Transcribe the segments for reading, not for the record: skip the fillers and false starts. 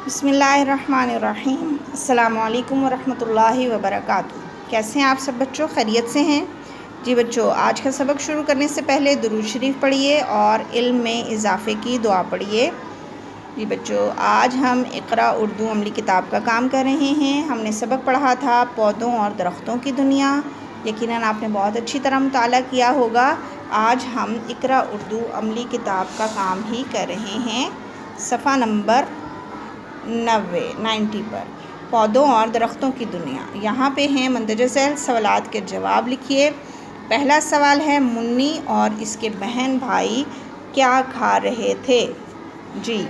بسم اللہ الرحمن الرحیم۔ السلام علیکم ورحمۃ اللہ وبرکاتہ۔ کیسے ہیں آپ سب بچوں؟ خیریت سے ہیں؟ جی بچوں، آج کا سبق شروع کرنے سے پہلے درود شریف پڑھیے اور علم میں اضافے کی دعا پڑھیے۔ جی بچوں، آج ہم اقرا اردو عملی کتاب کا کام کر رہے ہیں۔ ہم نے سبق پڑھا تھا پودوں اور درختوں کی دنیا۔ یقیناً آپ نے بہت اچھی طرح مطالعہ کیا ہوگا۔ آج ہم اقرا اردو عملی کتاب کا کام ہی کر رہے ہیں، صفحہ نمبر 90 پر، پودوں اور درختوں کی دنیا۔ یہاں پہ ہیں مندرجہ ذیل سوالات کے جواب لکھیے۔ پہلا سوال ہے، منی اور اس کے بہن بھائی کیا کھا رہے تھے؟ جی،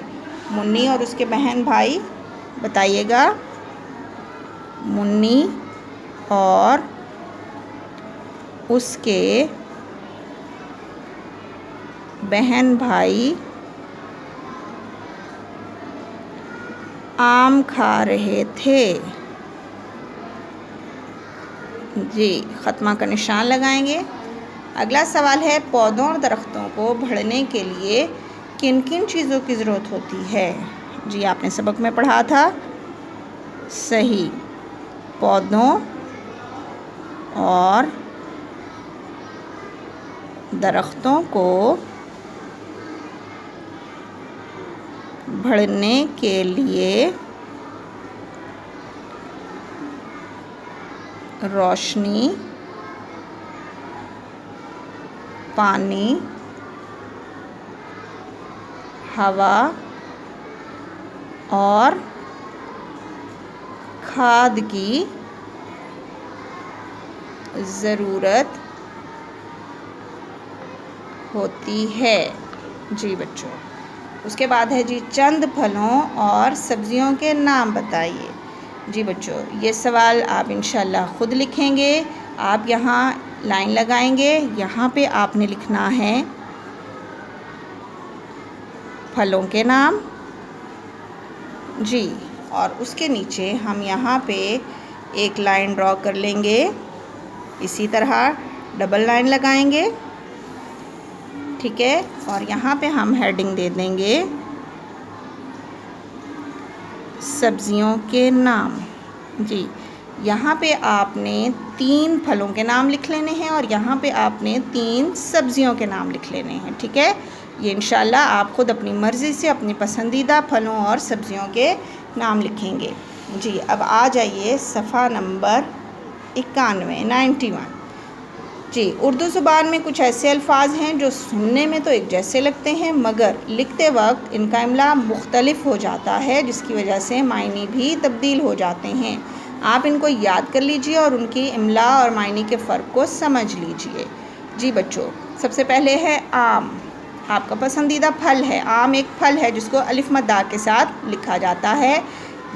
منی اور اس کے بہن بھائی بتائیے گا۔ منی اور اس کے بہن بھائی آم کھا رہے تھے۔ جی، خاتمہ کا نشان لگائیں گے۔ اگلا سوال ہے، پودوں اور درختوں کو بڑھنے کے لیے کن کن چیزوں کی ضرورت ہوتی ہے؟ جی، آپ نے سبق میں پڑھا تھا، صحیح، پودوں اور درختوں کو بڑھنے کے لیے روشنی، پانی، ہوا اور کھاد کی ضرورت ہوتی ہے۔ جی بچوں، اس کے بعد ہے جی، چند پھلوں اور سبزیوں کے نام بتائیے۔ جی بچوں، یہ سوال آپ انشاءاللہ خود لکھیں گے۔ آپ یہاں لائن لگائیں گے، یہاں پہ آپ نے لکھنا ہے پھلوں کے نام، جی، اور اس کے نیچے ہم یہاں پہ ایک لائن ڈرا کر لیں گے، اسی طرح ڈبل لائن لگائیں گے، ٹھیک ہے، اور یہاں پہ ہم ہیڈنگ دے دیں گے سبزیوں کے نام۔ جی، یہاں پہ آپ نے 3 پھلوں کے نام لکھ لینے ہیں اور یہاں پہ آپ نے 3 سبزیوں کے نام لکھ لینے ہیں، ٹھیک ہے۔ یہ انشاءاللہ آپ خود اپنی مرضی سے اپنی پسندیدہ پھلوں اور سبزیوں کے نام لکھیں گے۔ جی، اب آ جائیے صفحہ نمبر 91۔ جی، اردو زبان میں کچھ ایسے الفاظ ہیں جو سننے میں تو ایک جیسے لگتے ہیں مگر لکھتے وقت ان کا املا مختلف ہو جاتا ہے، جس کی وجہ سے معنی بھی تبدیل ہو جاتے ہیں۔ آپ ان کو یاد کر لیجئے اور ان کی املا اور معنی کے فرق کو سمجھ لیجئے۔ جی بچوں، سب سے پہلے ہے آم، آپ کا پسندیدہ پھل ہے۔ آم ایک پھل ہے جس کو الف مد آ کے ساتھ لکھا جاتا ہے۔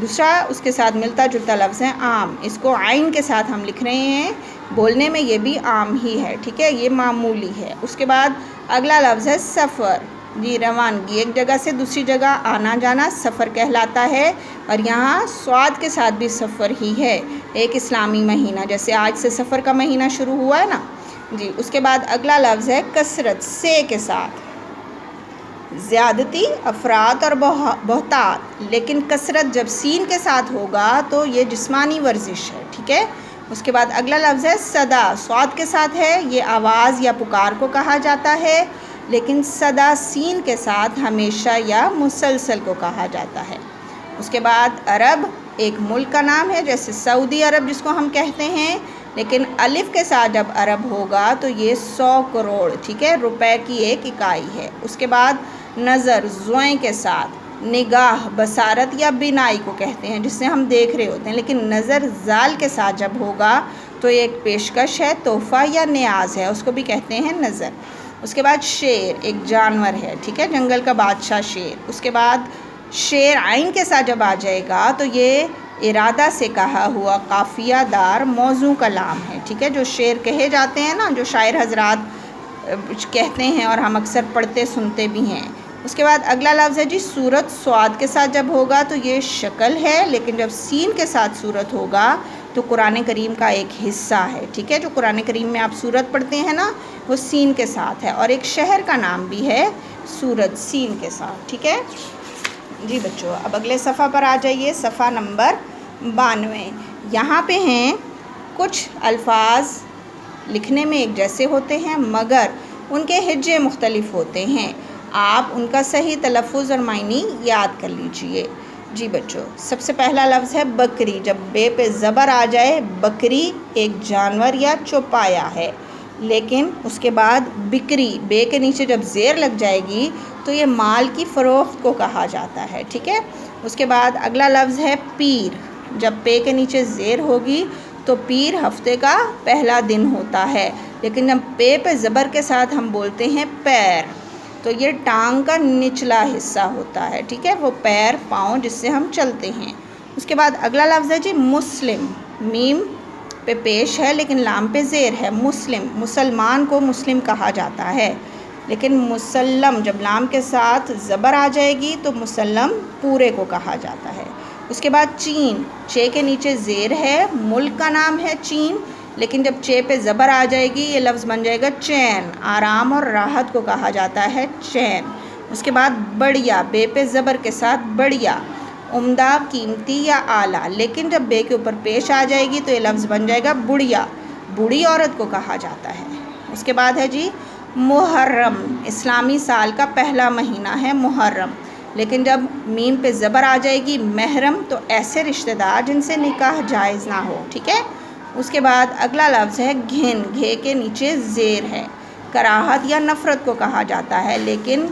دوسرا اس کے ساتھ ملتا جلتا لفظ ہے آم، اس کو عین کے ساتھ ہم لکھ رہے ہیں، بولنے میں یہ بھی عام ہی ہے، ٹھیک ہے، یہ معمولی ہے۔ اس کے بعد اگلا لفظ ہے سفر، جی، روانگی، ایک جگہ سے دوسری جگہ آنا جانا سفر کہلاتا ہے، اور یہاں سواد کے ساتھ بھی سفر ہی ہے، ایک اسلامی مہینہ، جیسے آج سے سفر کا مہینہ شروع ہوا ہے نا۔ جی، اس کے بعد اگلا لفظ ہے کثرت، سے کے ساتھ، زیادتی، افراط اور بہتات، لیکن کثرت جب سین کے ساتھ ہوگا تو یہ جسمانی ورزش ہے، ٹھیک ہے۔ اس کے بعد اگلا لفظ ہے صدا، صاد کے ساتھ ہے، یہ آواز یا پکار کو کہا جاتا ہے، لیکن صدا سین کے ساتھ ہمیشہ یا مسلسل کو کہا جاتا ہے۔ اس کے بعد عرب ایک ملک کا نام ہے، جیسے سعودی عرب جس کو ہم کہتے ہیں، لیکن الف کے ساتھ جب عرب ہوگا تو یہ 100 کروڑ، ٹھیک ہے، روپے کی ایک اکائی ہے۔ اس کے بعد نظر، زوئیں کے ساتھ، نگاہ بصارت یا بینائی کو کہتے ہیں جس سے ہم دیکھ رہے ہوتے ہیں، لیکن نظر زال کے ساتھ جب ہوگا تو ایک پیشکش ہے، تحفہ یا نیاز ہے، اس کو بھی کہتے ہیں نظر۔ اس کے بعد شیر ایک جانور ہے، ٹھیک ہے، جنگل کا بادشاہ شیر۔ اس کے بعد شیر عین کے ساتھ جب آ جائے گا تو یہ ارادہ سے کہا ہوا قافیہ دار موضوع کلام ہے، ٹھیک ہے، جو شعر کہے جاتے ہیں نا، جو شاعر حضرات کہتے ہیں اور ہم اکثر پڑھتے سنتے بھی ہیں۔ اس کے بعد اگلا لفظ ہے جی صورت، سواد کے ساتھ جب ہوگا تو یہ شکل ہے، لیکن جب سین کے ساتھ صورت ہوگا تو قرآن کریم کا ایک حصہ ہے، ٹھیک ہے، جو قرآن کریم میں آپ صورت پڑھتے ہیں نا وہ سین کے ساتھ ہے، اور ایک شہر کا نام بھی ہے صورت، سین کے ساتھ، ٹھیک ہے۔ جی بچوں، اب اگلے صفحہ پر آ جائیے، صفحہ نمبر 92۔ یہاں پہ ہیں کچھ الفاظ لکھنے میں ایک جیسے ہوتے ہیں مگر ان کے ہجے مختلف ہوتے ہیں۔ آپ ان کا صحیح تلفظ اور معنی یاد کر لیجئے۔ جی بچوں، سب سے پہلا لفظ ہے بکری۔ جب بے پہ زبر آ جائے، بکری ایک جانور یا چوپایا ہے۔ لیکن اس کے بعد بکری، بے کے نیچے جب زیر لگ جائے گی تو یہ مال کی فروخت کو کہا جاتا ہے، ٹھیک ہے۔ اس کے بعد اگلا لفظ ہے پیر۔ جب پے کے نیچے زیر ہوگی تو پیر ہفتے کا پہلا دن ہوتا ہے، لیکن جب پے پہ زبر کے ساتھ ہم بولتے ہیں پیر تو یہ ٹانگ کا نچلا حصہ ہوتا ہے، ٹھیک ہے، وہ پیر، پاؤں جس سے ہم چلتے ہیں۔ اس کے بعد اگلا لفظ ہے جی مسلم۔ میم پہ پیش ہے لیکن لام پہ زیر ہے، مسلم، مسلمان کو مسلم کہا جاتا ہے۔ لیکن مسلم جب لام کے ساتھ زبر آ جائے گی تو مسلم پورے کو کہا جاتا ہے۔ اس کے بعد چین، چے کے نیچے زیر ہے، ملک کا نام ہے چین، لیکن جب چے پہ زبر آ جائے گی یہ لفظ بن جائے گا چین، آرام اور راحت کو کہا جاتا ہے چین۔ اس کے بعد بڑھیا، بے پہ زبر کے ساتھ بڑھیا، عمدہ، قیمتی یا اعلیٰ، لیکن جب بے کے اوپر پیش آ جائے گی تو یہ لفظ بن جائے گا بڑھیا، بوڑھی عورت کو کہا جاتا ہے۔ اس کے بعد ہے جی محرم، اسلامی سال کا پہلا مہینہ ہے محرم، لیکن جب میم پہ زبر آ جائے گی محرم تو ایسے رشتہ دار جن سے نکاح جائز نہ ہو، ٹھیک ہے۔ اس کے بعد اگلا لفظ ہے گھن، گھے کے نیچے زیر ہے، کراہت یا نفرت کو کہا جاتا ہے، لیکن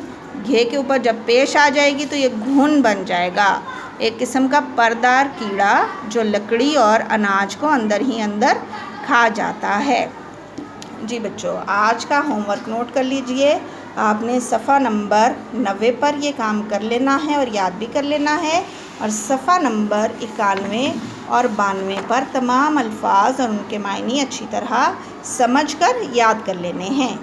گھے کے اوپر جب پیش آ جائے گی تو یہ گھن بن جائے گا، ایک قسم کا پردار کیڑا جو لکڑی اور اناج کو اندر ہی اندر کھا جاتا ہے۔ جی بچوں، آج کا ہوم ورک نوٹ کر لیجئے۔ آپ نے صفحہ نمبر 90 پر یہ کام کر لینا ہے اور یاد بھی کر لینا ہے، اور صفحہ نمبر 91 اور 92 پر تمام الفاظ اور ان کے معنی اچھی طرح سمجھ کر یاد کر لینے ہیں۔